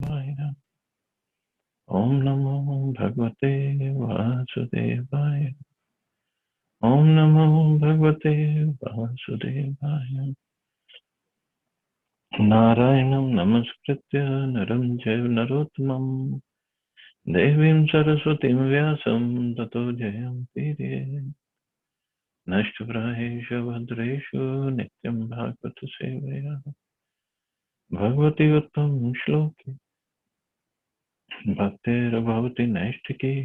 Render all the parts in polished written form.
Vasudevaya. Om Namo Bhagavate Vasudevaya. Om Namo Bhagavate Vasudevaya. Narayanam Namaskritya Naram Jaiva Narottamam Devim Saraswatim Vyasam Tato Jayam Piriye Nashtavrahesha Bhadreshu Nityam Bhagavata Sevaya Bhagavati Uttam Shloki Bhaktir Bhavati Naishtiki.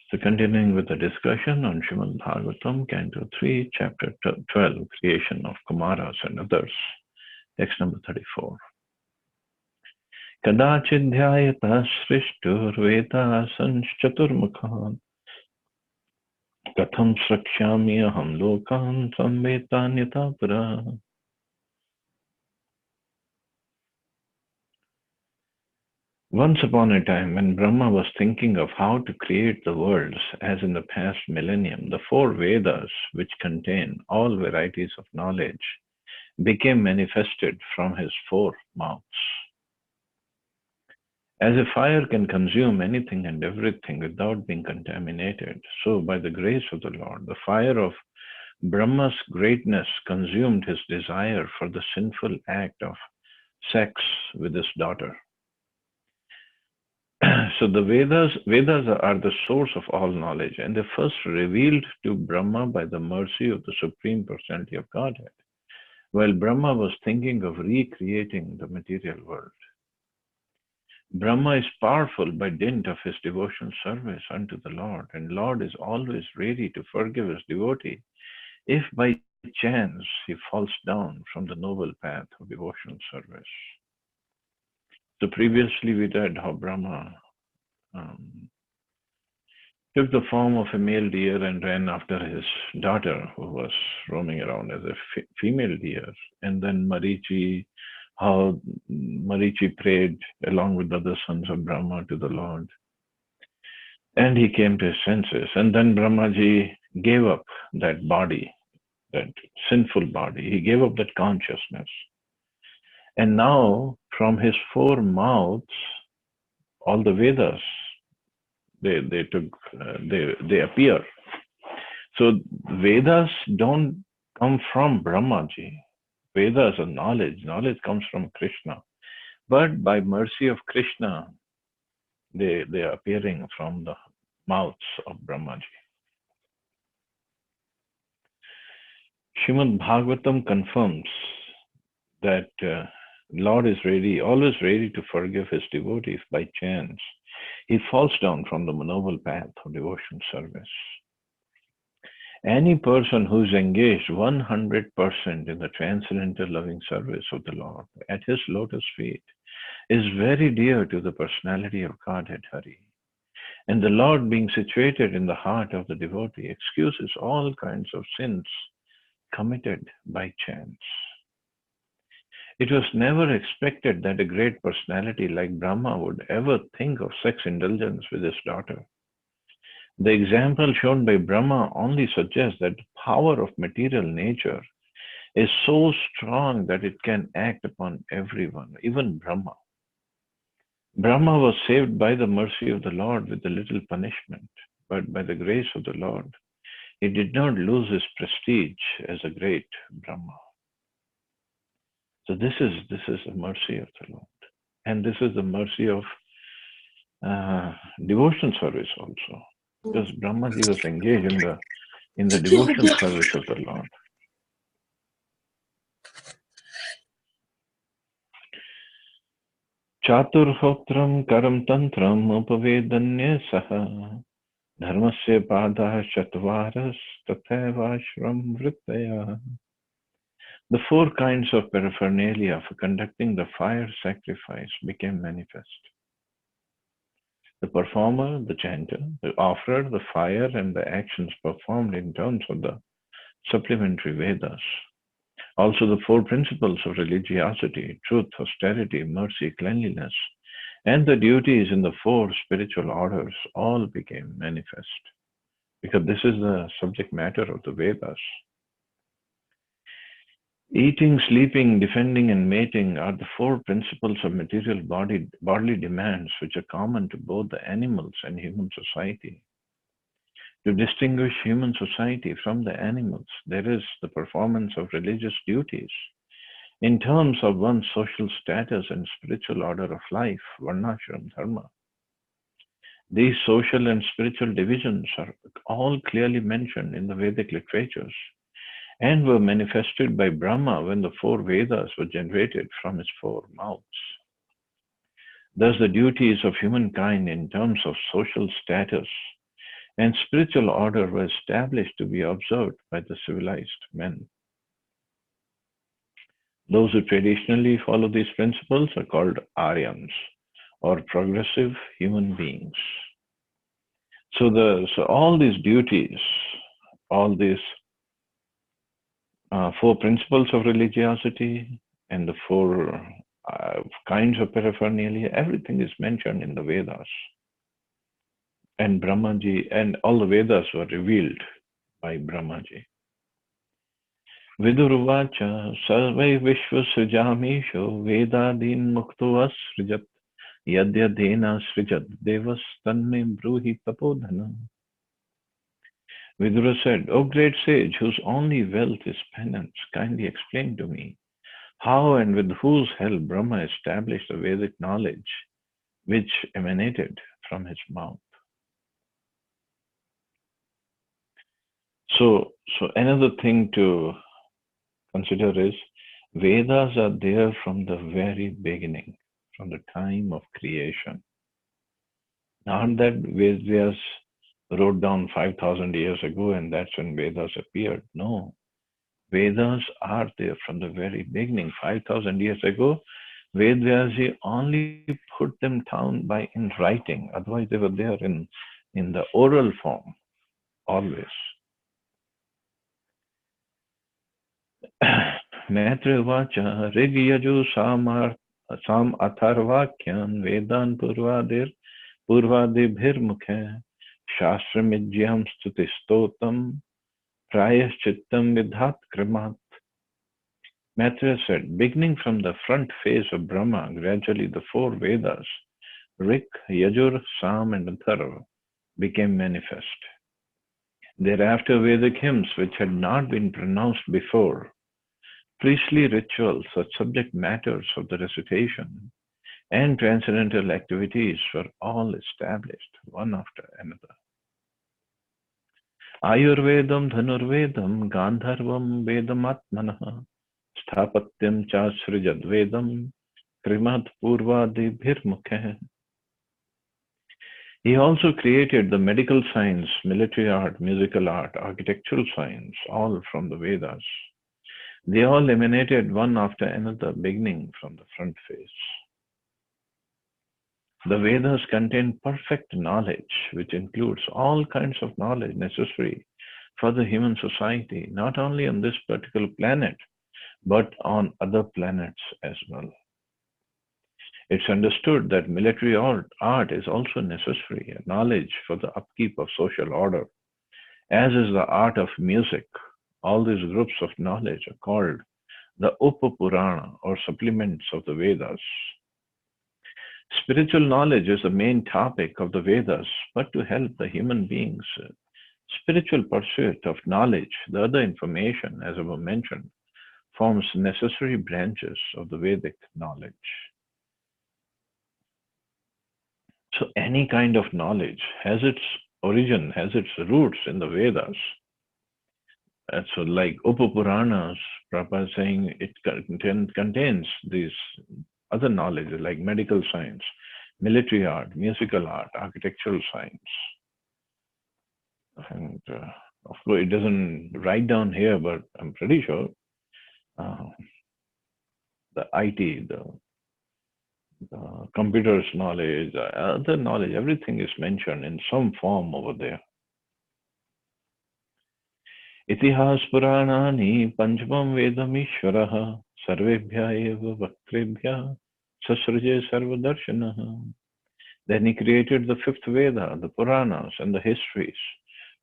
So continuing with the discussion on Srimad Bhagavatam, Canto 3, Chapter 12, Creation of Kumaras and Others, text number 34. Kadachidhyayata srishtur vedasanchaturmukhan katham srakshyami aham lokan samvetanyata pura. Once upon a time, when Brahma was thinking of how to create the worlds, as in the past millennium, the four Vedas, which contain all varieties of knowledge, became manifested from his four mouths. As a fire can consume anything and everything without being contaminated, so by the grace of the Lord, the fire of Brahma's greatness consumed his desire for the sinful act of sex with his daughter. So the Vedas are the source of all knowledge, and they first revealed to Brahma by the mercy of the Supreme Personality of Godhead, while Brahma was thinking of recreating the material world. Brahma is powerful by dint of his devotional service unto the Lord, and Lord is always ready to forgive his devotee if by chance he falls down from the noble path of devotional service. So previously we read how Brahma took the form of a male deer and ran after his daughter, who was roaming around as a female deer. And then how Marichi prayed along with the other sons of Brahma to the Lord. And he came to his senses. And then Brahmaji gave up that body, that sinful body. He gave up that consciousness. And now, from his four mouths, all the Vedas, they appear. So Vedas don't come from Brahmaji. Vedas are knowledge. Knowledge comes from Krishna. But by mercy of Krishna, they are appearing from the mouths of Brahmaji. Srimad Bhagavatam confirms that Lord is always ready to forgive his devotees by chance he falls down from the noble path of devotion service. Any person who is engaged 100% in the transcendental loving service of the Lord at his lotus feet is very dear to the personality of Godhead Hari. And the Lord, being situated in the heart of the devotee, excuses all kinds of sins committed by chance. It was never expected that a great personality like Brahma would ever think of sex indulgence with his daughter. The example shown by Brahma only suggests that the power of material nature is so strong that it can act upon everyone, even Brahma. Brahma was saved by the mercy of the Lord with a little punishment, but by the grace of the Lord, he did not lose his prestige as a great Brahma. So this is the mercy of the Lord, and this is the mercy of devotion service also, because Brahmaji was engaged in the devotion service of the Lord. Chaturhotram karam tantram upavedanya saha dharmasya padah chatvaras tathevashram vrittaya. The four kinds of paraphernalia for conducting the fire sacrifice became manifest. The performer, the chanter, the offerer, the fire, and the actions performed in terms of the supplementary Vedas. Also, the four principles of religiosity, truth, austerity, mercy, cleanliness, and the duties in the four spiritual orders all became manifest, because this is the subject matter of the Vedas. Eating, sleeping, defending, and mating are the four principles of material bodily demands which are common to both the animals and human society. To distinguish human society from the animals, there is the performance of religious duties in terms of one's social status and spiritual order of life, varnashram dharma. These social and spiritual divisions are all clearly mentioned in the Vedic literatures and were manifested by Brahma when the four Vedas were generated from his four mouths. Thus, the duties of humankind in terms of social status and spiritual order were established to be observed by the civilized men. Those who traditionally follow these principles are called Aryans or progressive human beings. So all these duties, all these four principles of religiosity and the four kinds of paraphernalia, everything is mentioned in the Vedas. And Brahmaji, and all the Vedas were revealed by Brahmaji. Viduruvacha sarvai vishvasrijamisho vedadin mukto asrijat yadyadena srijat devas tanme bruhi tapodhana. Vidura said, O great sage, whose only wealth is penance, kindly explain to me how and with whose help Brahma established the Vedic knowledge which emanated from his mouth. So another thing to consider is Vedas are there from the very beginning, from the time of creation. Not that Vedas wrote down 5,000 years ago and that's when Vedas appeared. No, Vedas are there from the very beginning. 5,000 years ago, Vedvyasi only put them down by in writing. Otherwise, they were there in the oral form always. Maitrevacha Rigyaju Sam Atharvakyan Vedan Purvadibhir Mukhe Shastramijyam Stutistotam Prayaschittam Vidhat Krimat. Maitreya said, beginning from the front face of Brahma, gradually the four Vedas, Rik, Yajur, Sam, and Atharva, became manifest. Thereafter, Vedic hymns, which had not been pronounced before, priestly rituals, such subject matters of the recitation, and transcendental activities were all established one after another. Ayurvedam, Dhanurvedam, Gandharvam, Vedamatmanah, Sthapatyam cha srijad Vedam, Krimat Purvadibhir. He also created the medical science, military art, musical art, architectural science, all from the Vedas. They all emanated one after another, beginning from the front face. The Vedas contain perfect knowledge, which includes all kinds of knowledge necessary for the human society, not only on this particular planet, but on other planets as well. It's understood that military art is also necessary, a knowledge for the upkeep of social order, as is the art of music. All these groups of knowledge are called the Upapurana or supplements of the Vedas. Spiritual knowledge is the main topic of the Vedas, but to help the human beings, spiritual pursuit of knowledge, the other information, as above mentioned, forms necessary branches of the Vedic knowledge. So any kind of knowledge has its origin, has its roots in the Vedas. And so like Upapuranas, Prabhupada is saying it contains these other knowledge like medical science, military art, musical art, architectural science. And of course, it doesn't write down here, but I'm pretty sure the IT, the computers knowledge, other knowledge, everything is mentioned in some form over there. Itihas Puranani Panchmam Vedamishvaraha Sarvebhya eva Vaktrebhya Sasraje Sarvadarshanaha. Then he created the fifth Veda, the Puranas, and the histories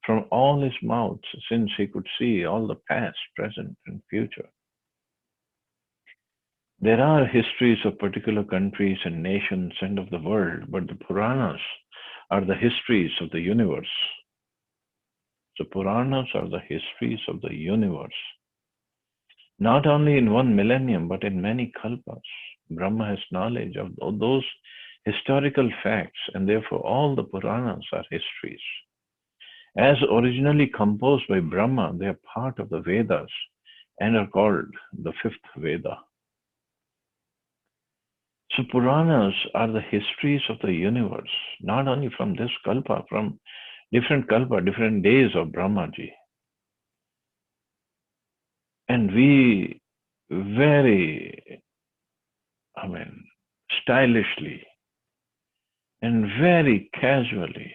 from all his mouths, since he could see all the past, present, and future. There are histories of particular countries and nations and of the world, but the Puranas are the histories of the universe. The Puranas are the histories of the universe, not only in one millennium, but in many kalpas. Brahma has knowledge of those historical facts, and therefore all the Puranas are histories. As originally composed by Brahma, they are part of the Vedas and are called the fifth Veda. So Puranas are the histories of the universe, not only from this kalpa, from different kalpa, different days of Brahmaji. And we very, I mean, stylishly and very casually,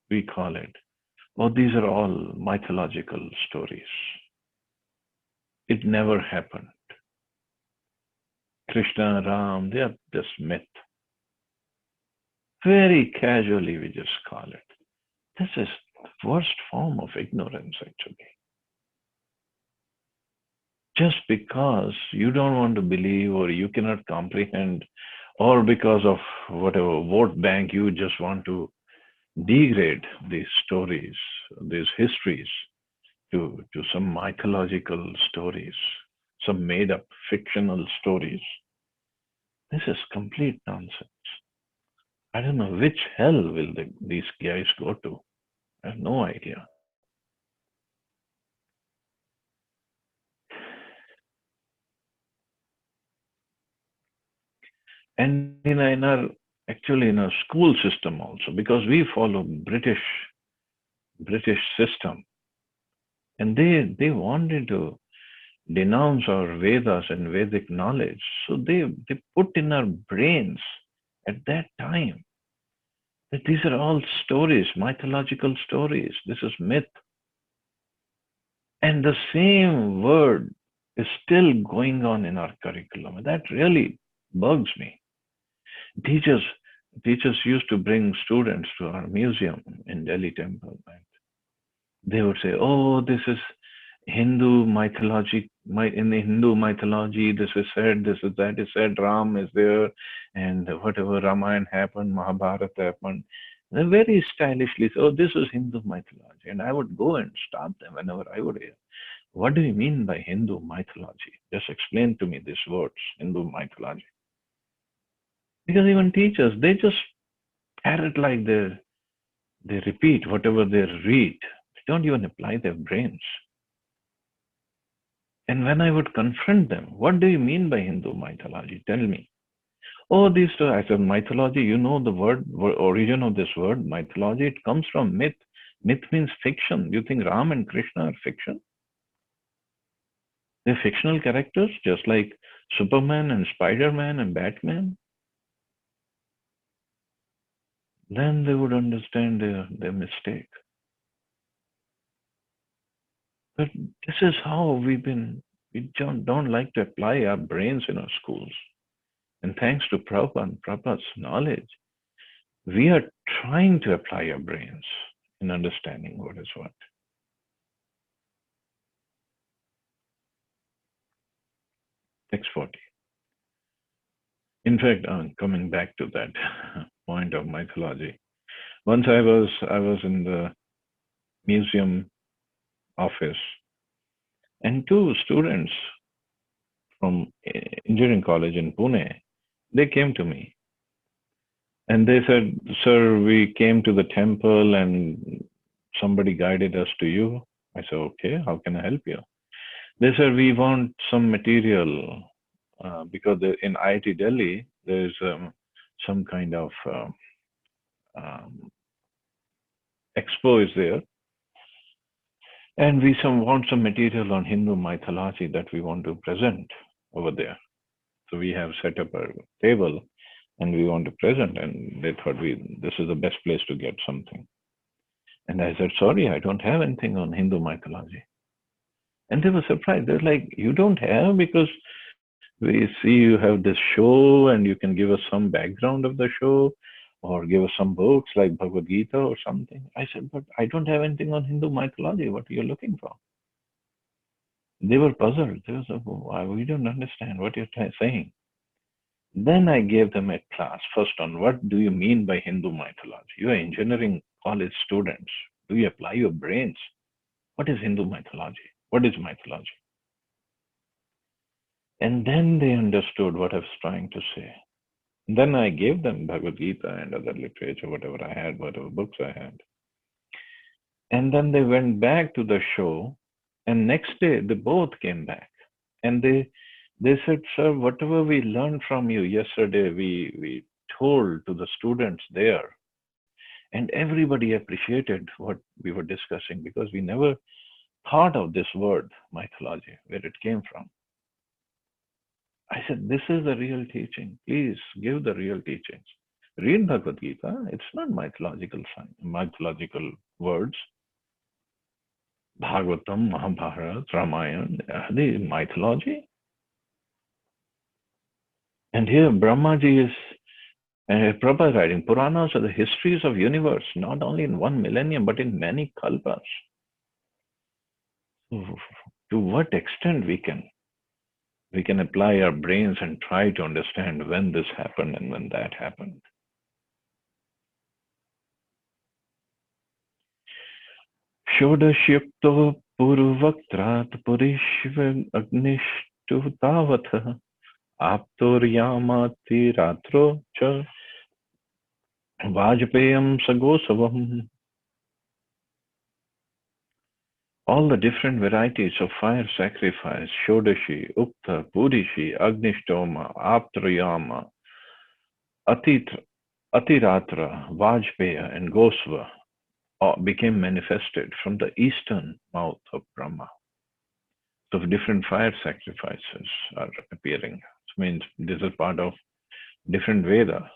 we call it, oh, these are all mythological stories. It never happened. Krishna, Ram, they are just myth. Very casually, we just call it. This is the worst form of ignorance, actually. Just because you don't want to believe or you cannot comprehend, or because of whatever vote bank, you just want to degrade these stories, these histories to some mythological stories, some made up fictional stories. This is complete nonsense. I don't know which hell will these guys go to. I have no idea. And in our actually in our school system also, because we follow British system, and they wanted to denounce our Vedas and Vedic knowledge. So they put in our brains at that time that these are all stories, mythological stories. This is myth. And the same word is still going on in our curriculum. And that really bugs me. Teachers teachers used to bring students to our museum in Delhi temple. And they would say, oh, this is Hindu mythology. In the Hindu mythology, this is said, this is that is said, Ram is there, and whatever Ramayana happened, Mahabharata happened. They very stylishly say, oh, this is Hindu mythology. And I would go and stop them whenever I would hear. What do you mean by Hindu mythology? Just explain to me these words, Hindu mythology. Because even teachers, they just parrot like they repeat whatever they read. They don't even apply their brains. And when I would confront them, what do you mean by Hindu mythology? Tell me. Oh, these two, I said, mythology, you know the origin of this word, mythology, it comes from myth. Myth means fiction. You think Ram and Krishna are fiction? They're fictional characters, just like Superman and Spider-Man and Batman. Then they would understand their mistake. But this is how we don't like to apply our brains in our schools. And thanks to Prabhupada and Prabhupada's knowledge, we are trying to apply our brains in understanding what is what. Text 40. In fact, coming back to that point of mythology, once I was in the museum office, and two students from engineering college in Pune, they came to me and they said, "Sir, we came to the temple and somebody guided us to you." I said, "Okay, how can I help you?" They said, "We want some material because in IIT Delhi there's some kind of um, expo is there, and we want some material on Hindu mythology that we want to present over there. So we have set up a table and we want to present, and they thought this is the best place to get something." And I said, "Sorry, I don't have anything on Hindu mythology." And they were surprised. They're like, "You don't have, because we see you have this show and you can give us some background of the show or give us some books like Bhagavad Gita or something." I said, "But I don't have anything on Hindu mythology. What are you looking for?" They were puzzled. They were like, "Why, we don't understand what you're saying." Then I gave them a class first on what do you mean by Hindu mythology. You are engineering college students. Do you apply your brains? What is Hindu mythology? What is mythology? And then they understood what I was trying to say. Then I gave them Bhagavad Gita and other literature, whatever I had, whatever books I had. And then they went back to the show, and next day they both came back, and they said, "Sir, whatever we learned from you yesterday, we told to the students there, and everybody appreciated what we were discussing because we never thought of this word mythology, where it came from." I said, "This is the real teaching. Please give the real teachings. Read Bhagavad Gita. It's not mythological words. Bhagavatam, Mahabharata, Ramayana, the mythology." And here Brahmaji is Prabhupada writing, Puranas are the histories of universe, not only in one millennium, but in many kalpas. To what extent we can apply our brains and try to understand when this happened and when that happened. Shodashyukto Purvaktrat Purishva Agnishtu Tavatha Aptoryamati Ratro Cha Vajpayam Sagosavam. All the different varieties of fire sacrifice, Shodashi, Ukta, Purishi, Agnishtoma, Aptrayama, Atiratra, Vajpaya, and Gosva became manifested from the eastern mouth of Brahma. So different fire sacrifices are appearing. It means this is part of different Veda.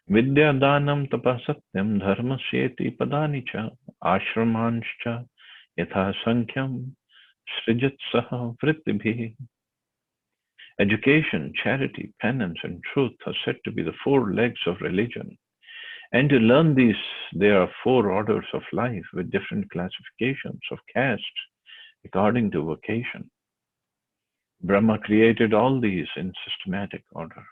Vidya Danam Tapasatyam Dharma Sheti Padanicha Ashramanshcha Yatha Sankhyam Srijatsaha Vrittibhi. Education, charity, penance, and truth are said to be the four legs of religion. And to learn these, there are four orders of life with different classifications of castes according to vocation. Brahma created all these in systematic order.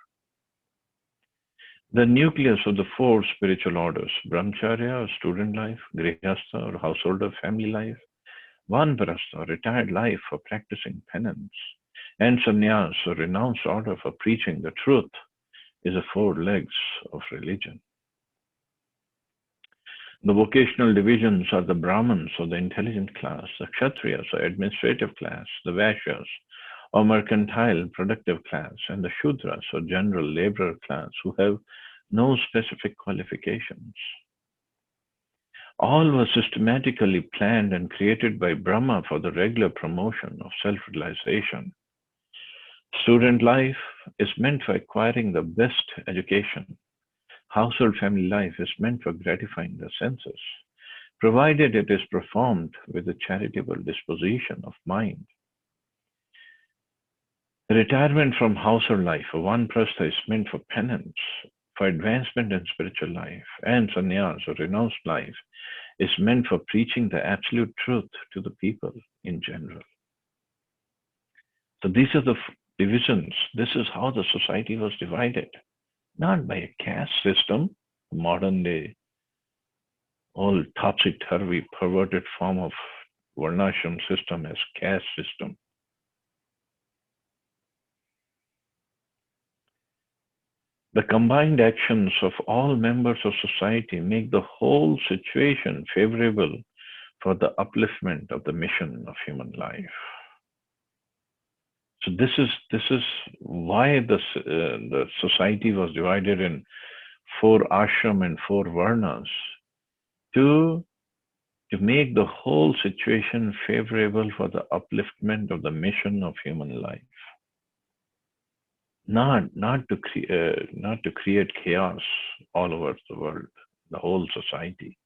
The nucleus of the four spiritual orders, Brahmacharya or student life, Grihastha or householder family life, Vanprastha or retired life for practicing penance, and Sannyas or renounced order for preaching the truth, is the four legs of religion. The vocational divisions are the Brahmins or the intelligent class, the Kshatriyas or administrative class, the Vaishyas or mercantile productive class, and the Shudras or general laborer class who have no specific qualifications. All were systematically planned and created by Brahma for the regular promotion of self-realization. Student life is meant for acquiring the best education. Household family life is meant for gratifying the senses, provided it is performed with a charitable disposition of mind. Retirement from household life for Vanprastha is meant for penance, for advancement in spiritual life, and sannyas or renounced life is meant for preaching the absolute truth to the people in general. So these are the divisions. This is how the society was divided, not by a caste system, modern day, all topsy-turvy, perverted form of varnashram system as caste system. The combined actions of all members of society make the whole situation favorable for the upliftment of the mission of human life. So this is why the society was divided in four ashram and four varnas, to make the whole situation favorable for the upliftment of the mission of human life. Not to create chaos all over the world, the whole society,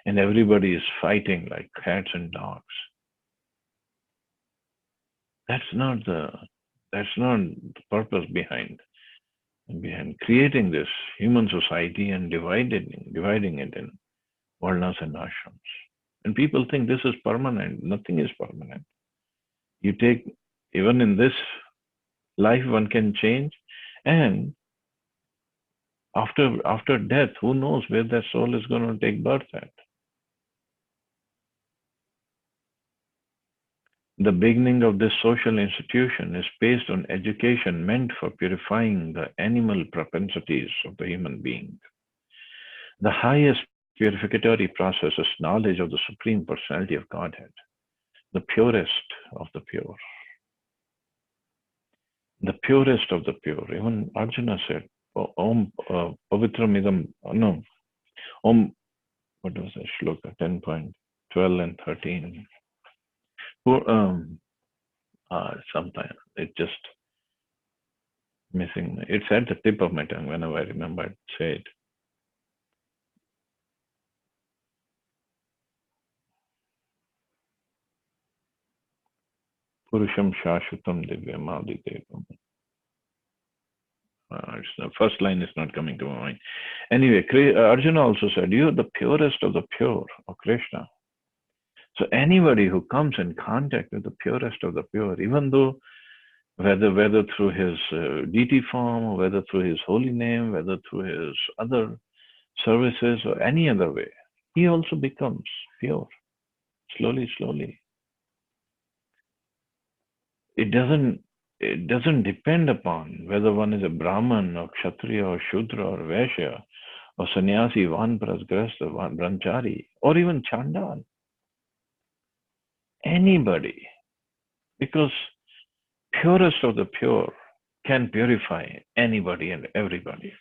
and everybody is fighting like cats and dogs. That's not the purpose behind creating this human society and dividing it in varnas and ashrams. And people think this is permanent. Nothing is permanent. You take, even in this life, one can change, and after death, who knows where that soul is going to take birth at? The beginning of this social institution is based on education meant for purifying the animal propensities of the human being. The highest purificatory process is knowledge of the Supreme Personality of Godhead, the purest of the pure. The purest of the pure. Even Arjuna said, Om Pavitram Idam, no, Om, what was that shloka, 10.12 and 13. Sometimes it just missing. It's at the tip of my tongue whenever I remember to say it. Purusham Shashvatam Divyam Adidevam. The first line is not coming to my mind. Anyway, Arjuna also said, you are the purest of the pure, of Krishna. So anybody who comes in contact with the purest of the pure, even though whether through his deity form, or whether through his holy name, whether through his other services or any other way, he also becomes pure, slowly, slowly. It doesn't depend upon whether one is a Brahman or Kshatriya or Shudra or Vaishya or Sannyasi, Vanprasgrasta, Brahmachari, or even Chandal. Anybody, because purest of the pure can purify anybody and everybody.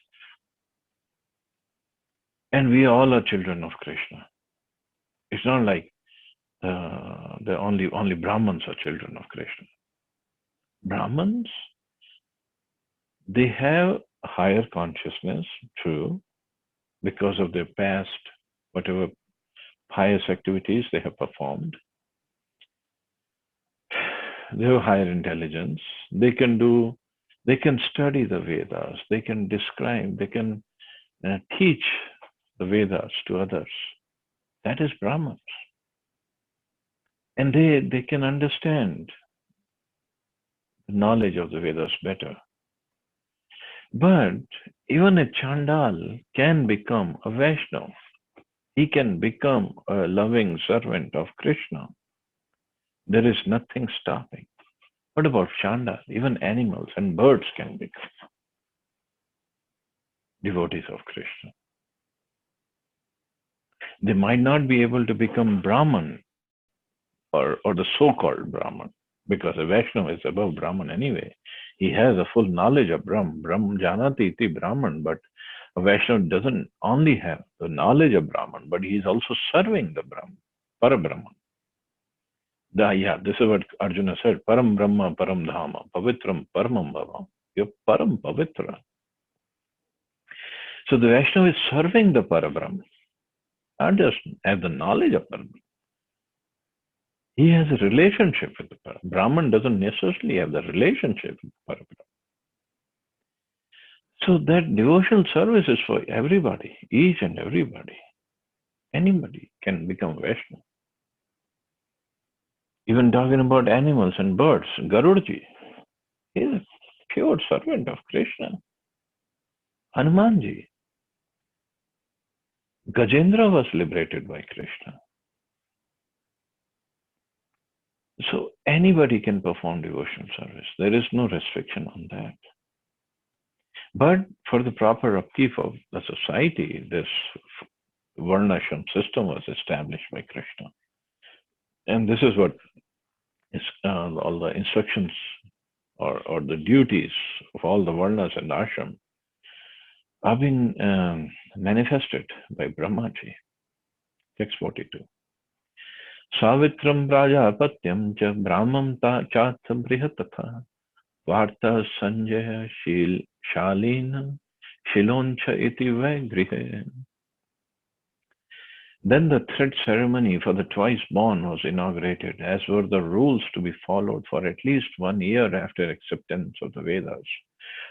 And we all are children of Krishna. It's not like the only Brahmins are children of Krishna. Brahmins, they have higher consciousness, true, because of their past, whatever pious activities they have performed. They have higher intelligence. They can study the Vedas. They can describe, they can teach the Vedas to others. That is Brahmins. And they can understand the knowledge of the Vedas better. But even a Chandal can become a Vaishnava. He can become a loving servant of Krishna. There is nothing stopping. What about Chandal? Even animals and birds can become devotees of Krishna. They might not be able to become Brahman or the so-called Brahman, because a Vaishnava is above Brahman anyway. He has a full knowledge of Brahm Janati iti Brahman, but a Vaishnava doesn't only have the knowledge of Brahman, but he is also serving the Brahman, Parabrahman. This is what Arjuna said, Param Brahma, Param Dhama, Pavitram, Paramam Bhavam. You're Param Pavitra. So the Vaishnava is serving the Parabrahman, not just have the knowledge of Parabrahman. He has a relationship with the Parabrahman. Brahman doesn't necessarily have the relationship with the Parabrahman. So that devotional service is for everybody, each and everybody. Anybody can become Vaishnava. Even talking about animals and birds, Garudji, he is a pure servant of Krishna. Hanumanji, Gajendra was liberated by Krishna. So anybody can perform devotional service. There is no restriction on that. But for the proper upkeep of the society, this Varnashram system was established by Krishna. And this is what is all the instructions or the duties of all the Varnas and Ashram have been manifested by Brahmaji. Text 42. Savitram Prajapatyam cha Brahmam chat brihatata Varta Sanjaya Shalina Shiloncha iti Vaigrihe. Then the thread ceremony for the twice born was inaugurated, as were the rules to be followed for at least 1 year after acceptance of the Vedas.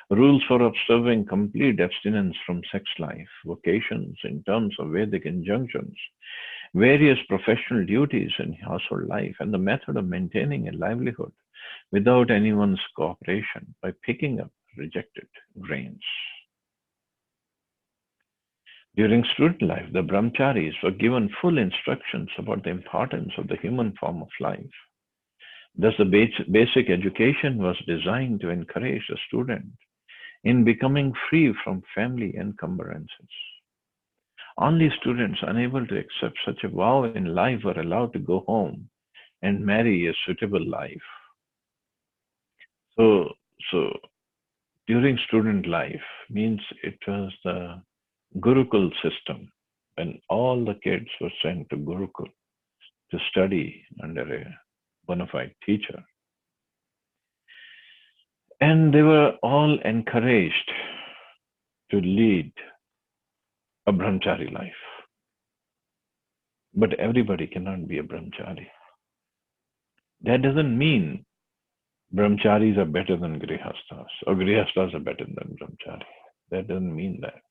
Rules for observing complete abstinence from sex life, vocations in terms of Vedic injunctions, various professional duties in household life, and the method of maintaining a livelihood without anyone's cooperation by picking up rejected grains. During student life, the brahmacharis were given full instructions about the importance of the human form of life. Thus, the basic education was designed to encourage the student in becoming free from family encumbrances. Only students unable to accept such a vow in life were allowed to go home and marry a suitable life. So, so during student life means it was the Gurukul system when all the kids were sent to Gurukul to study under a bona fide teacher. And they were all encouraged to lead a brahmachari life. But everybody cannot be a brahmachari. That doesn't mean brahmacharis are better than grihasthas or grihasthas are better than brahmachari. That doesn't mean that.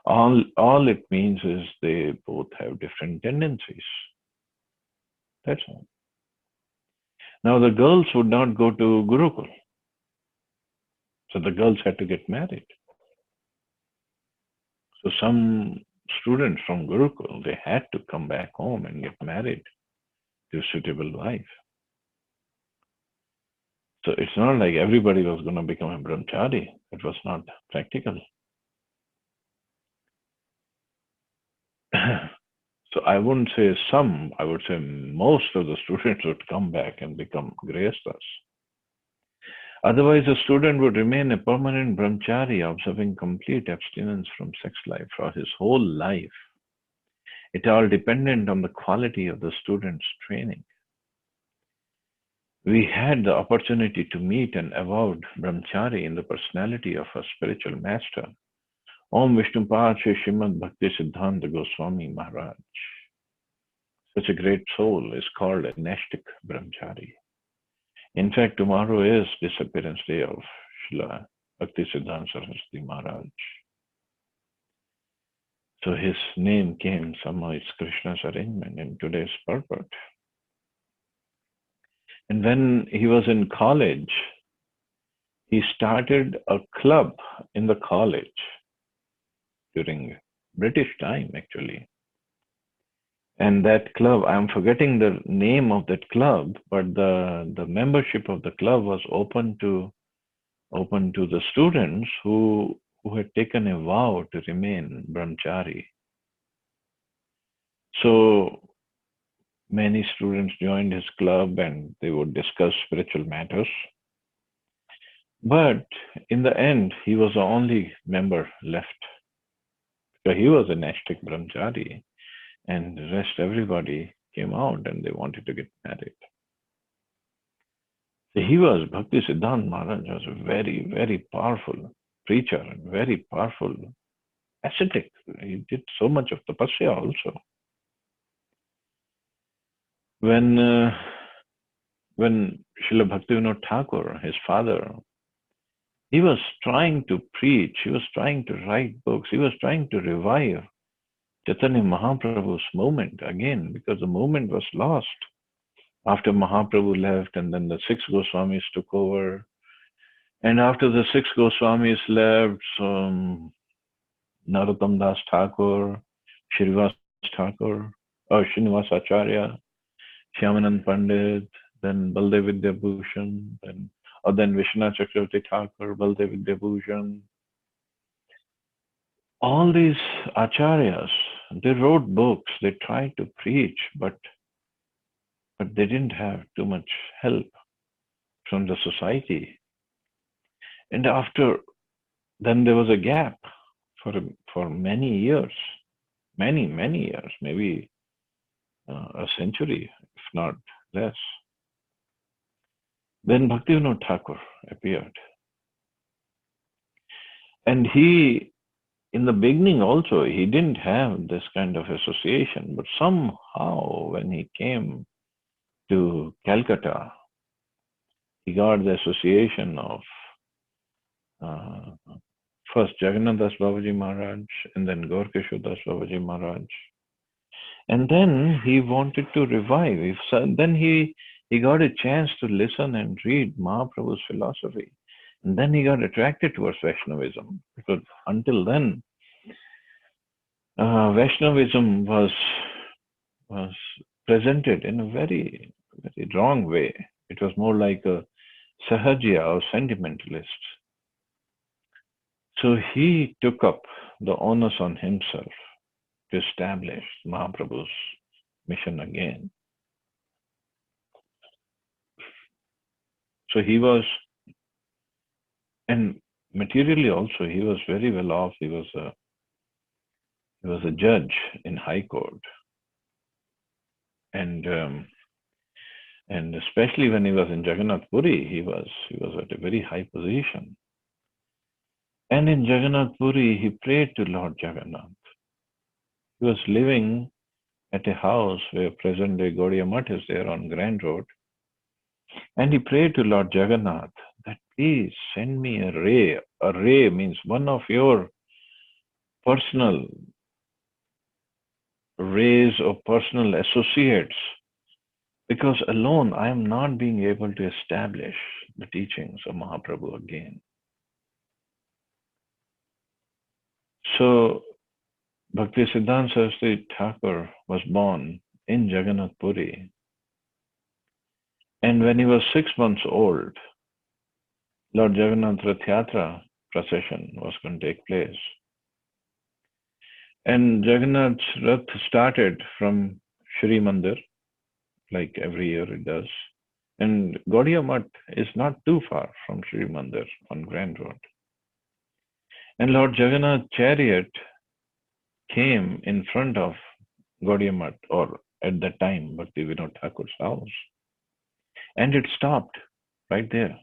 All it means is they both have different tendencies. That's all. Now the girls would not go to Gurukul. So the girls had to get married. So some students from Gurukul, they had to come back home and get married to a suitable wife. So it's not like everybody was going to become a brahmachari. It was not practical. So I wouldn't say some, I would say most of the students would come back and become grihasthas. Otherwise, a student would remain a permanent brahmachari, observing complete abstinence from sex life for his whole life. It all dependent on the quality of the student's training. We had the opportunity to meet an avowed brahmachari in the personality of a spiritual master, Om Vishnupad Shri Srimad Bhakti Siddhanta Goswami Maharaj. Such a great soul is called a Nashtik brahmachari. In fact, tomorrow is disappearance day of Srila Bhaktisiddhanta Saraswati Maharaj. So his name came, somehow it's Krishna's arrangement in today's purport. And when he was in college, he started a club in the college during British time, actually. And that club, I'm forgetting the name of that club, but the membership of the club was open to the students who had taken a vow to remain brahmachari. So many students joined his club and they would discuss spiritual matters. But in the end, he was the only member left. So he was a Nashtik brahmachari, and the rest everybody came out and they wanted to get married. So he was, Bhakti Siddhanta Maharaj was a very, very powerful preacher and very powerful ascetic. He did so much of tapasya also. When Srila Bhaktivinoda Thakur, his father, he was trying to preach, he was trying to write books, he was trying to revive Chaitanya Mahaprabhu's movement again, because the movement was lost after Mahaprabhu left, and then the six Goswamis took over. And after the six Goswamis left, Narottam Das Thakur, Srinivas Thakur, or Srinivas Acharya, Shyamanand Pandit, then Baldev Vidyabhushan, then Vishwanath Chakravarti Thakur, Baldev Vidyabhushan. All these acharyas, they wrote books, they tried to preach, but they didn't have too much help from the society. And then there was a gap for many years, many years, maybe a century, if not less. Then Bhaktivinoda Thakur appeared. And he, in the beginning also, he didn't have this kind of association, but somehow when he came to Calcutta, he got the association of first Jagannath Das Babaji Maharaj and then Gaurkishore Das Babaji Maharaj. And then he wanted to revive. Then he He got a chance to listen and read Mahaprabhu's philosophy. And then he got attracted towards Vaishnavism. Because until then, Vaishnavism was presented in a very, very wrong way. It was more like a Sahajya or sentimentalist. So he took up the onus on himself to establish Mahaprabhu's mission again. So he was, and materially also, he was very well off. He was a judge in High Court, and especially when he was in Jagannath Puri, he was at a very high position. And in Jagannath Puri, he prayed to Lord Jagannath. He was living at a house where present-day Gaudiya Math is there on Grand Road, and he prayed to Lord Jagannath that please send me a ray. A ray means one of your personal rays or personal associates, because alone I am not being able to establish the teachings of Mahaprabhu again. So Bhakti Siddhanta Saraswati Thakur was born in Jagannath Puri, and when he was 6 months old, Lord Jagannath Rath Yatra procession was going to take place. And Jagannath's Rath started from Shri Mandir, like every year it does. And Gaudiya Math is not too far from Shri Mandir on Grand Road. And Lord Jagannath's chariot came in front of Gaudiya Math, or at that time, Bhakti Vinod Thakur's house. And it stopped right there.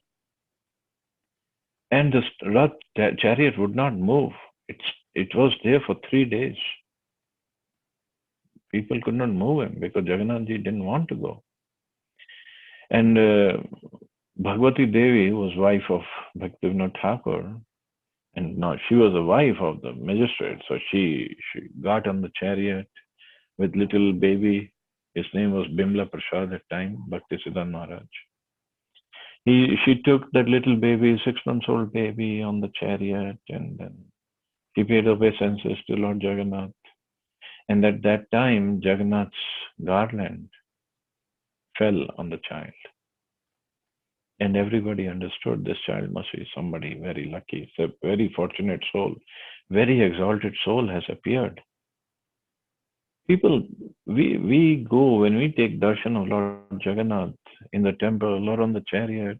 And the Rath chariot would not move. It was there for 3 days. People could not move him because Jagannath ji didn't want to go. And Bhagavati Devi was wife of Bhaktivinoda Thakur, and now she was the wife of the magistrate. So she got on the chariot with little baby. His name was Bimla Prasad at time, Bhakti Siddhanta Maharaj. She took that little baby, 6 months old baby, on the chariot, and then he paid obeisances to Lord Jagannath. And at that time, Jagannath's garland fell on the child. And everybody understood this child must be somebody very lucky. It's a very fortunate soul. Very exalted soul has appeared. People, we go, when we take darshan of Lord Jagannath in the temple or on the chariot,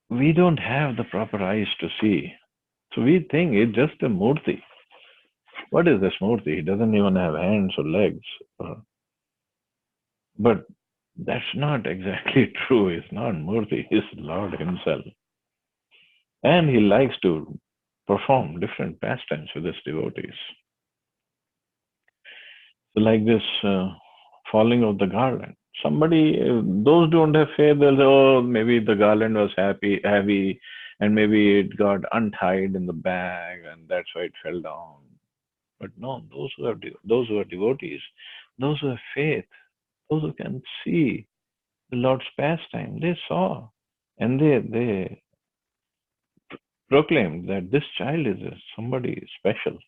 we don't have the proper eyes to see. So we think it's just a murti. What is this murti? He doesn't even have hands or legs. But that's not exactly true. It's not murti. It's Lord himself. And he likes to perform different pastimes with his devotees. So like this falling of the garland. Somebody, those who don't have faith, they'll say, oh, maybe the garland was heavy, and maybe it got untied in the bag, and that's why it fell down. But no, those who are devotees, those who have faith, those who can see the Lord's pastime, they saw, and they proclaimed that this child is somebody special.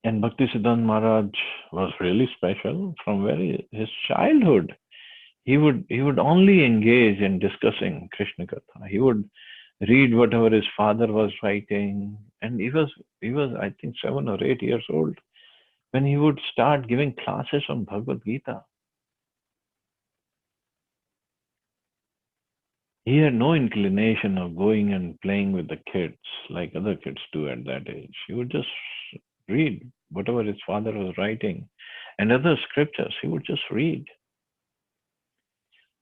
And Bhakti Siddhanta Maharaj was really special from his childhood. He would only engage in discussing Krishna Katha. He would read whatever his father was writing, and he was I think 7 or 8 years old when he would start giving classes on Bhagavad Gita. He had no inclination of going and playing with the kids like other kids do at that age. He would just read whatever his father was writing, and other scriptures he would just read.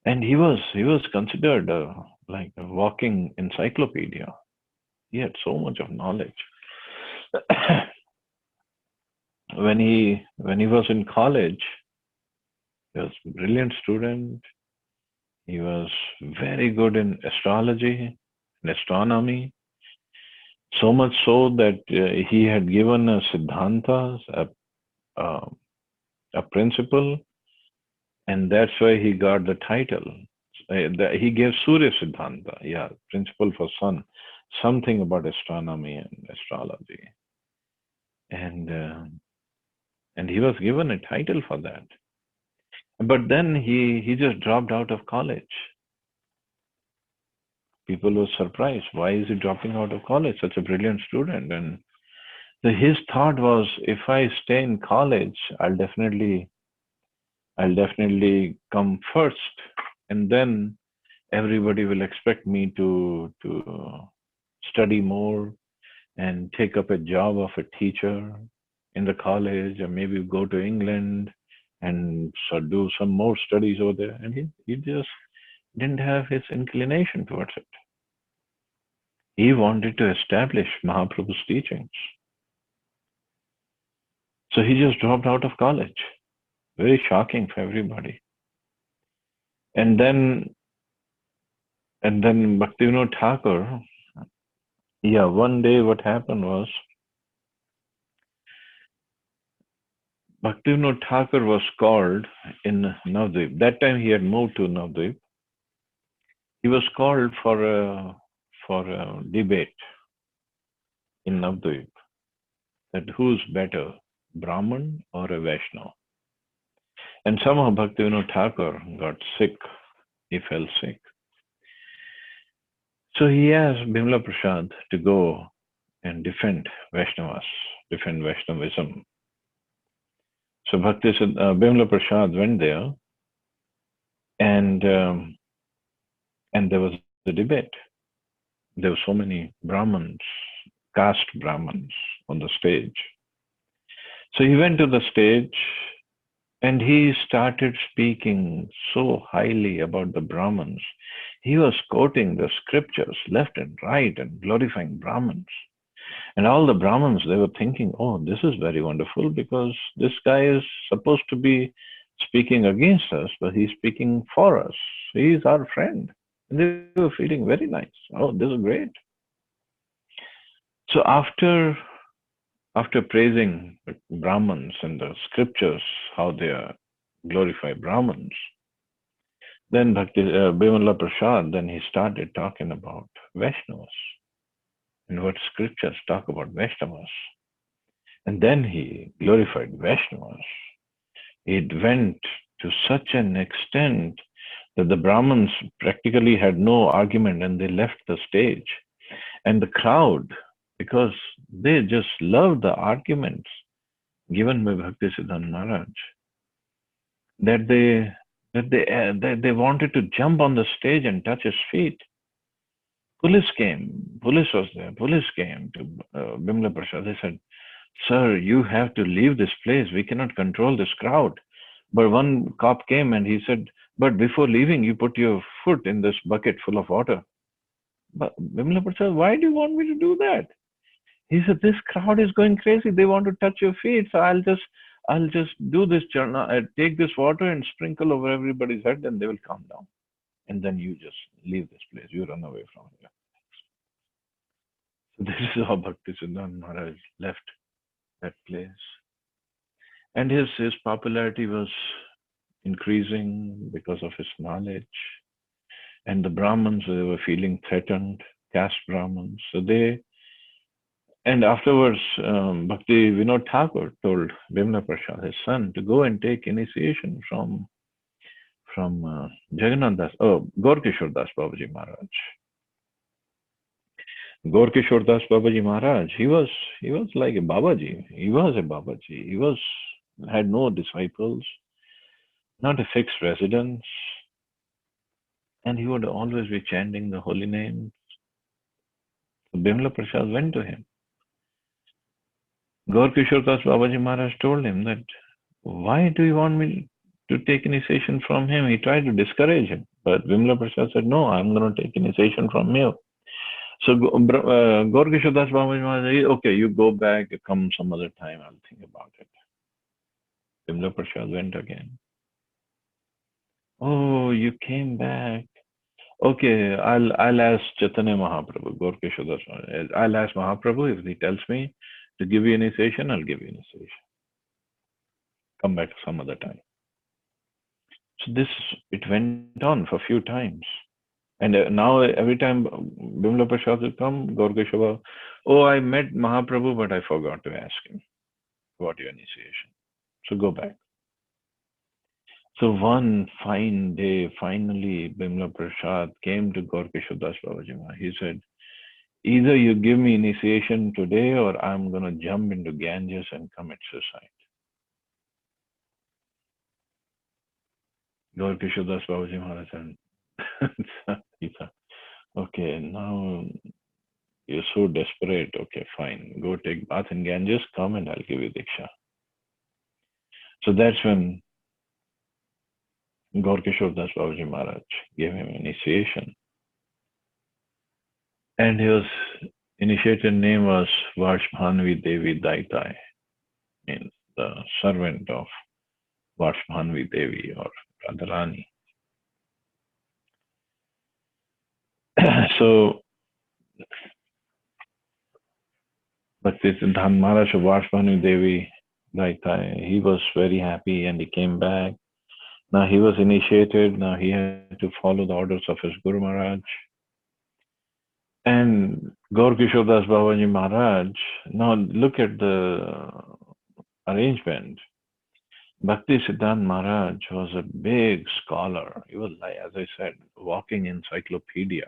And he was considered like a walking encyclopedia. He had so much of knowledge. When he was in college, he was a brilliant student. He was very good in astrology and astronomy. So much so that he had given a Siddhantas, a a principal, and that's why he got the title. He gave Surya Siddhanta, yeah, principle for sun, something about astronomy and astrology, and uh, and he was given a title for that. But then he just dropped out of college. People were surprised. Why is he dropping out of college? Such a brilliant student. And his thought was, if I stay in college, I'll definitely come first, and then everybody will expect me to study more and take up a job of a teacher in the college, and maybe go to England and so do some more studies over there. And he just didn't have his inclination towards it. He wanted to establish Mahaprabhu's teachings. So he just dropped out of college. Very shocking for everybody. And then Bhaktivinoda Thakur, yeah, one day what happened was Bhaktivinoda Thakur was called in Navadvip. That time he had moved to Navadvip. He was called for a debate in Navadvip, that who's better, Brahman or a Vaishnava. And somehow Bhaktivinoda Thakur got sick. He fell sick. So he asked Bimla Prasad to go and defend Vaishnavas, defend Vaishnavism. So Bimla Prasad went there, and there was a debate. There were so many Brahmins, caste Brahmins on the stage. So he went to the stage and he started speaking so highly about the Brahmins. He was quoting the scriptures left and right and glorifying Brahmins. And all the Brahmins, they were thinking, oh, this is very wonderful, because this guy is supposed to be speaking against us, but he's speaking for us. He's our friend. And they were feeling very nice. Oh, this is great. So after praising Brahmins and the scriptures, how they glorify Brahmins, then Bimala Prasad, then he started talking about Vaishnavas and what scriptures talk about Vaishnavas. And then he glorified Vaishnavas. It went to such an extent that the Brahmins practically had no argument and they left the stage. And the crowd, because they just loved the arguments given by Bhaktisiddhanta Maharaj, that they wanted to jump on the stage and touch his feet. Police was there. Police came to Bimla Prasad. They said, sir, you have to leave this place. We cannot control this crowd. But one cop came and he said, but before leaving, you put your foot in this bucket full of water. But Bimla Prasad, why do you want me to do that? He said, this crowd is going crazy. They want to touch your feet. So I'll just do this charna. I'll take this water and sprinkle over everybody's head, and they will calm down. And then you just leave this place. You run away from here. So this is how Bhaktisiddhanta Maharaj left that place. And his popularity was increasing because of his knowledge. And the Brahmins, they were feeling threatened, caste Brahmins. So and afterwards, Bhakti Vinod Thakur told Bimla Prasad, his son, to go and take initiation from Jagannath Das, Gaurkishore Das Babaji Maharaj. Gaurkishore Das Babaji Maharaj, he was like a Babaji. He was a Babaji. He had no disciples, not a fixed residence, and he would always be chanting the holy names. So Bimla Prasad went to him. Gaurkishore Das Babaji Maharaj told him that, why do you want me to take initiation from him? He tried to discourage him, but Bimla Prasad said, no, I'm going to take initiation from you. So Gaurkishore Das Babaji Maharaj said, okay, you go back, come some other time, I'll think about it. Bimla Prasad went again. Oh, you came back. Okay, I'll ask Chaitanya Mahaprabhu, Gaurkishore Das Maharaj. I'll ask Mahaprabhu. If he tells me to give you initiation, I'll give you initiation. Come back some other time. So this, it went on for a few times. And now every time Bimla Prasad will come, Gaur Keshava, oh, I met Mahaprabhu, but I forgot to ask him about your initiation. So go back. So one fine day, finally, Bimla Prasad came to Gaur Keshava Das Babaji Maharaj. He said, either you give me initiation today or I'm going to jump into Ganges and commit suicide. Gaur Keshava Das Babaji Maharaj said, okay, now you're so desperate. Okay, fine. Go take bath in Ganges, come and I'll give you Diksha. So that's when Gaur Kishore Das Babaji Maharaj gave him initiation. And his initiated name was Varshbhanvi Devi Daitai, means the servant of Varshbhanvi Devi or Radharani. So, Bhaktisiddhanta Maharaj of Varshbhanvi Devi Daitai, he was very happy and he came back. Now he was initiated, now he had to follow the orders of his Guru Maharaj. And Gaur Kishore Das Babaji Maharaj, now look at the arrangement. Bhakti Siddhant Maharaj was a big scholar. He was, like, as I said, walking encyclopedia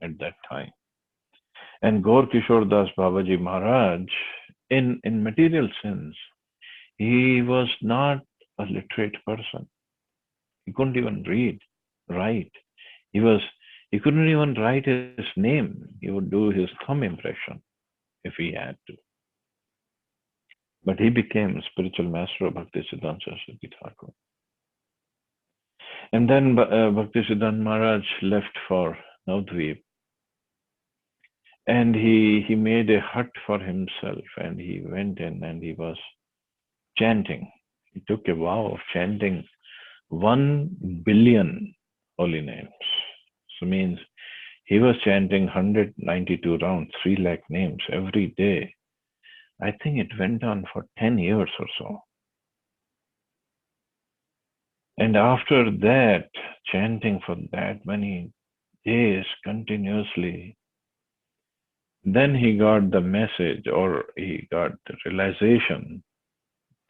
at that time. And Gaur Kishore Das Babaji Maharaj, in material sense, he was not a literate person. He couldn't even read, write. He couldn't even write his name. He would do his thumb impression if he had to. But he became a spiritual master of Bhakti Siddhanta Saraswati Thakur. And then Bhakti Siddhanta Maharaj left for Navadvip. And he made a hut for himself and he went in and he was chanting. He took a vow of chanting 1 billion holy names. So means he was chanting 192 rounds, 3 lakh names every day. I think it went on for 10 years or so. And after that, chanting for that many days continuously, then he got the message or he got the realization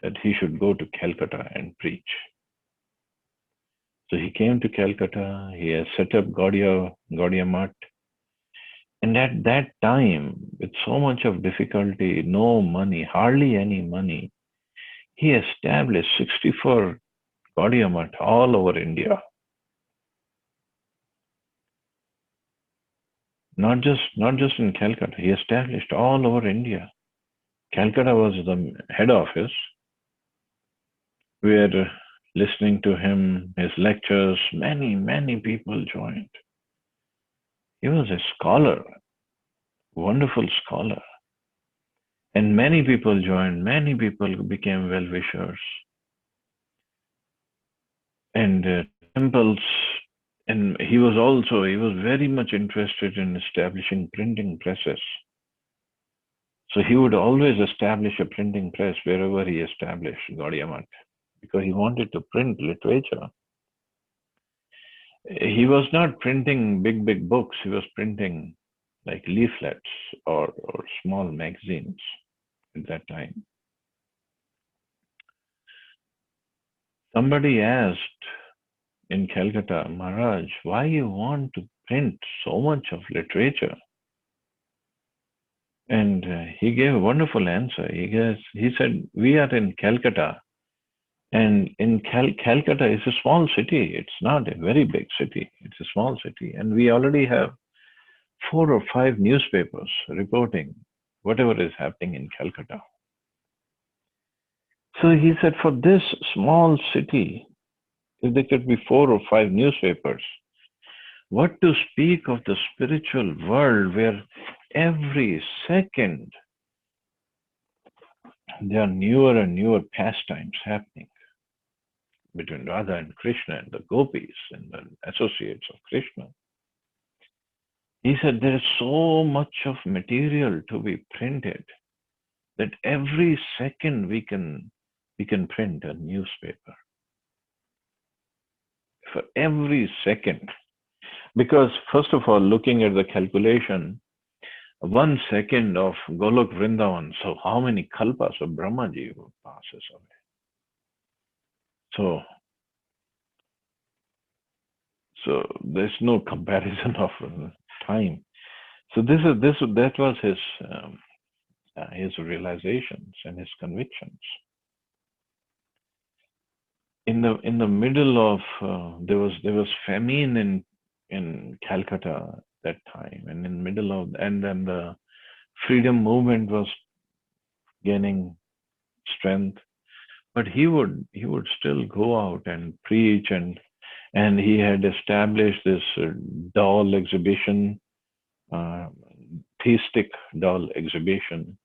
that he should go to Calcutta and preach. So he came to Calcutta, he has set up Gaudiya Math. And at that time, with so much of difficulty, no money, hardly any money, he established 64 Gaudiya Math all over India. Not just in Calcutta, he established all over India. Calcutta was the head office. We were listening to him, his lectures. Many people joined. He was a scholar, wonderful scholar. And many people joined, many people became well-wishers. And temples, and he was very much interested in establishing printing presses. So he would always establish a printing press wherever he established Gaudiya Math, because he wanted to print literature. He was not printing big books, he was printing like leaflets or small magazines at that time. Somebody asked in Calcutta, Maharaj, why you want to print so much of literature? And he gave a wonderful answer. He said, we are in Calcutta, and in Calcutta is a small city. It's not a very big city. It's a small city, and we already have 4 or 5 newspapers reporting whatever is happening in Calcutta. So he said, for this small city, if there could be 4 or 5 newspapers, what to speak of the spiritual world where every second there are newer and newer pastimes happening between Radha and Krishna and the gopis and the associates of Krishna. He said there is so much of material to be printed that every second we can we can print a newspaper for every second. Because, first of all, looking at the calculation, 1 second of Golok Vrindavan, so how many kalpas of Brahmaji passes away? So there's no comparison of time. So that was his realizations and his convictions. In the middle of there was famine in Calcutta that time, and in middle of, and then the freedom movement was gaining strength, but he would still go out and preach, and he had established this doll exhibition, theistic doll exhibition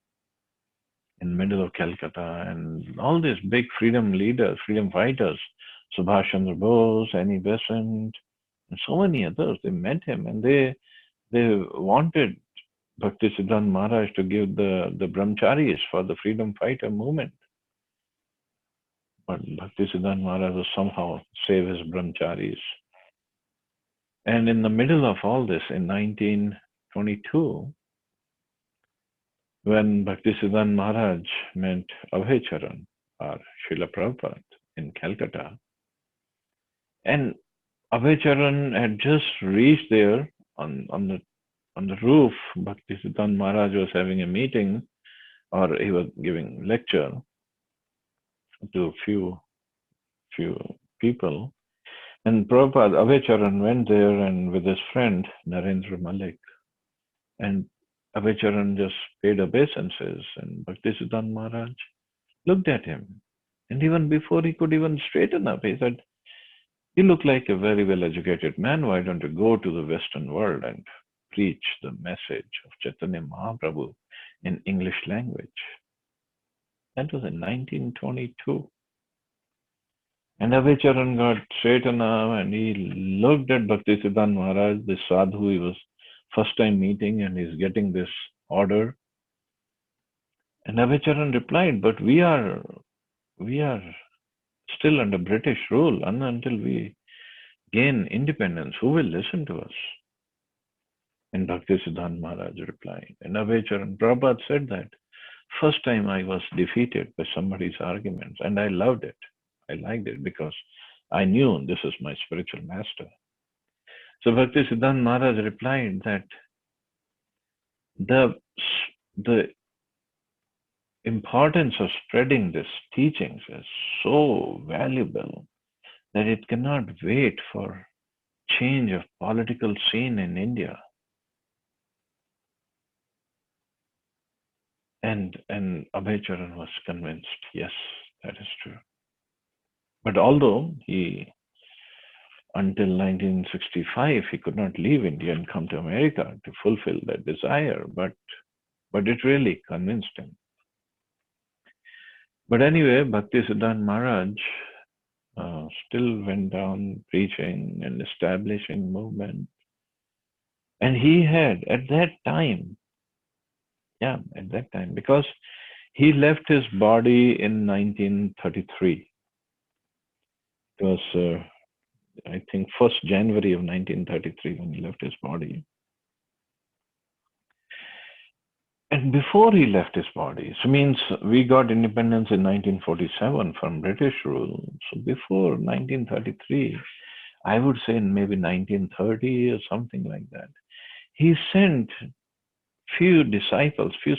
in middle of Calcutta, and all these big freedom leaders, freedom fighters, Subhash Chandra Bose, Annie Besant, and so many others, they met him, and they wanted Bhaktisiddhanta Maharaj to give the brahmacharis for the freedom fighter movement. But Bhaktisiddhanta Maharaj was somehow save his brahmacharis. And in the middle of all this, in 1922, when Bhaktisiddhanta Maharaj met Abhay or Srila Prabhupada in Calcutta, and Abhay had just reached there on the roof. Bhaktisiddhanta Maharaj was having a meeting, or he was giving lecture to a few people. And Prabhupada, Abhay went there and with his friend Narendra Malik, and Abhay just paid obeisances, and Bhaktisiddhanta Maharaj looked at him. And even before he could even straighten up, he said, "You look like a very well-educated man. Why don't you go to the Western world and preach the message of Chaitanya Mahaprabhu in English language?" That was in 1922. And Abhay got straightened up, and he looked at Bhaktisiddhanta Maharaj, this sadhu he was first time meeting, and he's getting this order. And Abhay replied, "But we are still under British rule, and until we gain independence, who will listen to us?" And Bhaktisiddhanta Maharaj replied. And Abhay Prabhupada said that, "First time I was defeated by somebody's arguments, and I loved it. I liked it because I knew this is my spiritual master." So Bhaktisiddhanta Maharaj replied that the importance of spreading these teachings is so valuable that it cannot wait for change of political scene in India. And Abhay was convinced, yes, that is true. But although until 1965, he could not leave India and come to America to fulfill that desire, but it really convinced him. But anyway, Bhaktisiddhanta Maharaj still went on preaching and establishing movement. And he had, at that time, because he left his body in 1933. It was, I think, 1st January of 1933 when he left his body. And before he left his body, so means we got independence in 1947 from British rule. So before 1933, I would say maybe 1930 or something like that, he sent few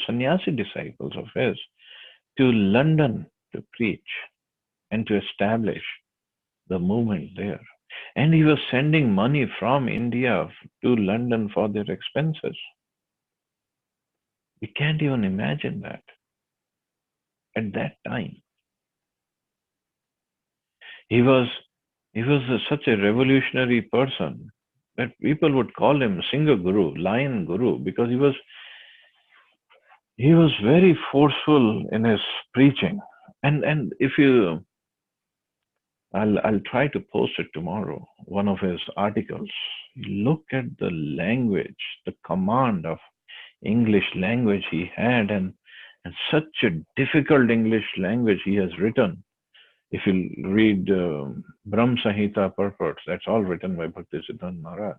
sannyasi disciples of his to London to preach and to establish the movement there. And he was sending money from India to London for their expenses. We can't even imagine that at that time. He was such a revolutionary person that people would call him Singha Guru, Lion Guru, because he was very forceful in his preaching. And if you, I'll try to post it tomorrow, one of his articles. Look at the language, the command of English language he had, and such a difficult English language he has written. If you read Brahm Samhita purports, that's all written by Bhaktisiddhanta Maharaj.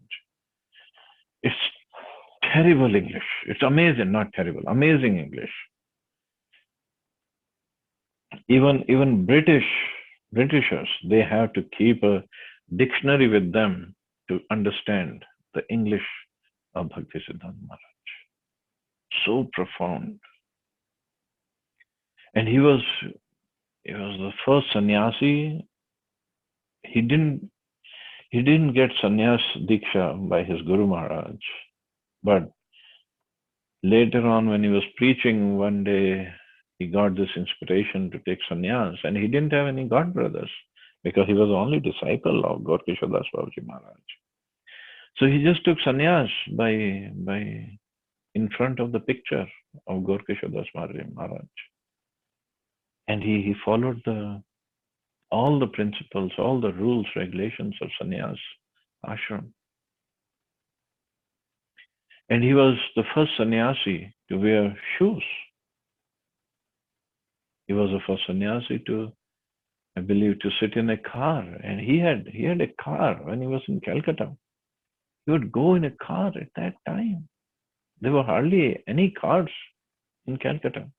It's terrible English. It's amazing, not terrible, amazing English. Even Britishers, they have to keep a dictionary with them to understand the English of Bhaktisiddhanta Maharaj. So profound. And he was the first sannyasi. He didn't get sannyas diksha by his Guru Maharaj, but later on when he was preaching one day, he got this inspiration to take sannyas, and he didn't have any god brothers because he was the only disciple of Gaurkishore Das Babaji Maharaj. So he just took sannyas by in front of the picture of Gaurkishore Das Babaji Maharaj, and he followed all the principles, all the rules, regulations of sannyas ashram. And he was the first sannyasi to wear shoes. He was the first sannyasi to, I believe, to sit in a car. And he had a car when he was in Calcutta. He would go in a car at that time. There were hardly any cars in Calcutta.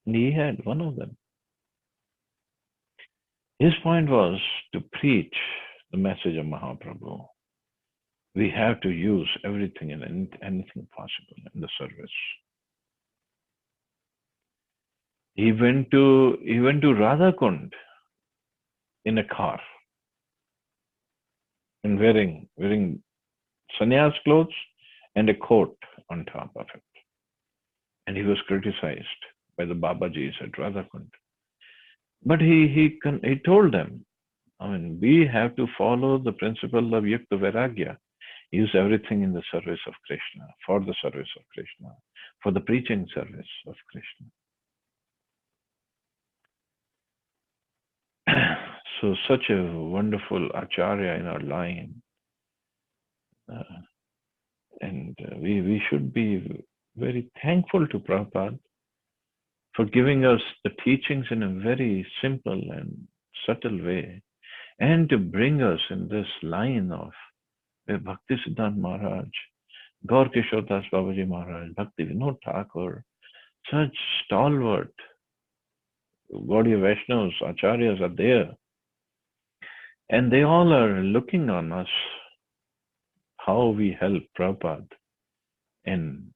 And he had one of them. His point was to preach the message of Mahaprabhu. We have to use everything and anything possible in the service. He went to Radhakund in a car and wearing sannyas clothes and a coat on top of it. And he was criticized by the Babajis at Radhakund. But he told them, I mean, we have to follow the principle of Yukta Vairagya. Use everything in the service of Krishna, for the service of Krishna, for the preaching service of Krishna. So such a wonderful acharya in our line. And we should be very thankful to Prabhupada for giving us the teachings in a very simple and subtle way, and to bring us in this line of Bhaktisiddhanta Maharaj, Gaurkishore Das Babaji Maharaj, Bhakti Vinod Thakur, such stalwart Gaudiya Vaishnavas, Acharyas are there. And they all are looking on us, how we help Prabhupada in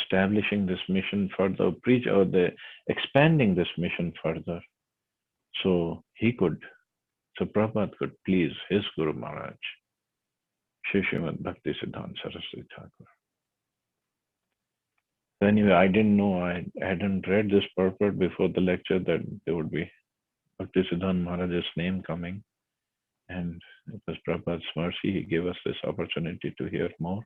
establishing this mission further, expanding this mission further. So Prabhupada could please his Guru Maharaj, Shri Srimad Bhaktisiddhanta Saraswati Thakur. So anyway, I didn't know, I hadn't read this purport before the lecture that there would be Bhaktisiddhanta Maharaj's name coming. And it was Prabhupada's mercy, he gave us this opportunity to hear more.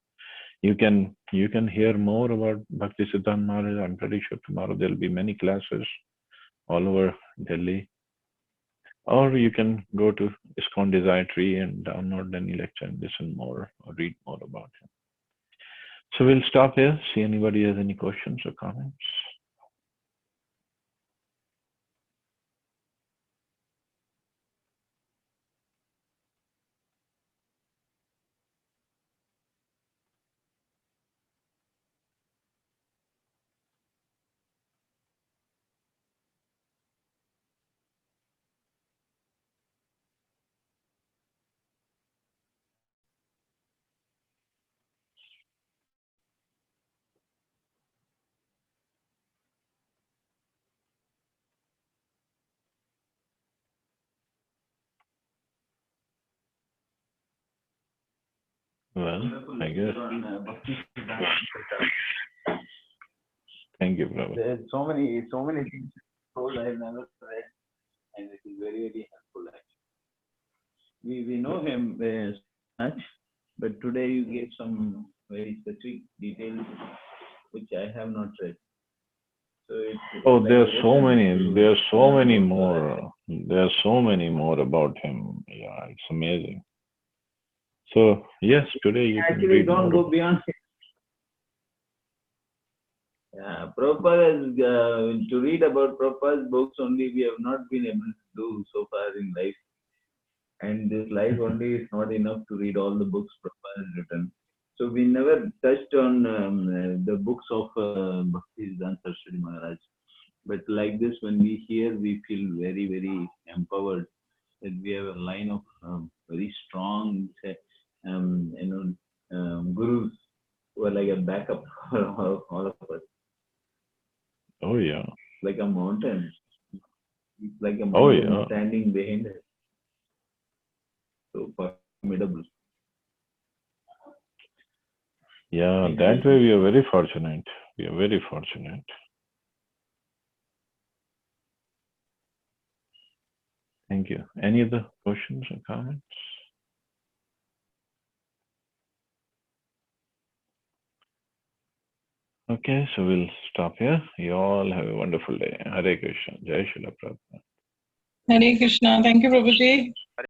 You can hear more about Bhaktisiddhanta Maharaj. I'm pretty sure tomorrow there'll be many classes all over Delhi. Or you can go to ISKCON Desire Tree and download any lecture and listen more or read more about him. So we'll stop here. See anybody has any questions or comments. Well, I guess. Thank you, brother. There's so many things told I have never read, and it is very, very helpful actually. We know him much, but today you gave some very specific details which I have not read. So there are so many. There are so many more. There are so many more about him. Yeah, it's amazing. So yes, today you actually can read don't more. go beyond. Prabhupada, to read about Prabhupada's books only, we have not been able to do so far in life. And this life only is not enough to read all the books Prabhupada has written. So we never touched on the books of Bhaktisiddhanta Saraswati Maharaj. But like this, when we hear, we feel very, very empowered that we have a line of very strong, gurus who are like a backup for all of us. Oh, yeah. Like a mountain. It's like a Oh, mountain yeah. standing behind us. So formidable. Yeah, Thank that you. way we are very fortunate. We are very fortunate. Thank you. Any other questions or comments? Okay, so we'll stop here. You all have a wonderful day. Hare Krishna. Jai Srila Prabhupada. Hare Krishna. Thank you, Prabhuji.